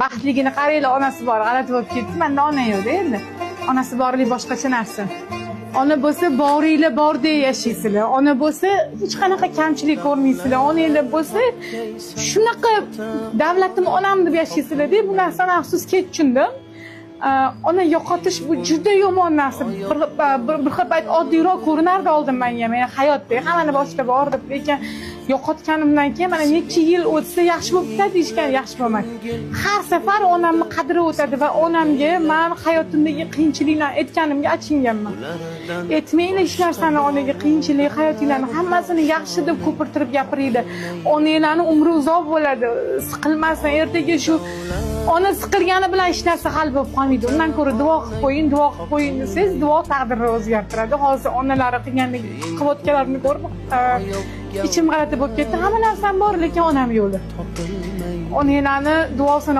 baxtligini qaranglar, onasi bor, g'alati bo'lib ketdi. Menda ona yo'q-da endi. Onasi borlik boshqacha narsa. Ona bo'lsa boringlar bordek yashaysizlar. Ona bo'lsa hech qanaqa kamchilik ko'rmaysizlar. Onanglar bo'lsa shunaqa davlatim onam deb yashaysizlar-da. Bu narsani afsuski tushundim. Ona yo'qotish bu juda yomon narsa. Bir xil payt oddiyroq ko'rinardi oldin menga, meni hayotda hammani boshida bor deb, lekin yo'qotganimdan keyin mana necha yil o'tsa yaxshi bo'lib ketadi deyishgan, yaxshi bo'lmadi. Har safar onamni qadri o'tadi va onamga men hayotimdagi qiyinchiliklarni aytganimga achinganman. Aytmanglar hech narsani, onaga qiyinchilik, hayotinglarni hammasini yaxshi deb ko'pirtirib gapiringlar. Onanglarning umri uzoq bo'ladi, siqilmasin. Ertaga shu ona siqilgani bilan hech narsa hal bo'lib qolmaydi. Undan ko'ra duo qilib qo'ying desangiz, duo taqdirni o'zgartiradi. Hozir onalari qilgandek qilayotganlarini ko'rib, ichim g'alati bo'lib ketdi. Hamma narsam bor, lekin onam yo'li. Onanglarni duosini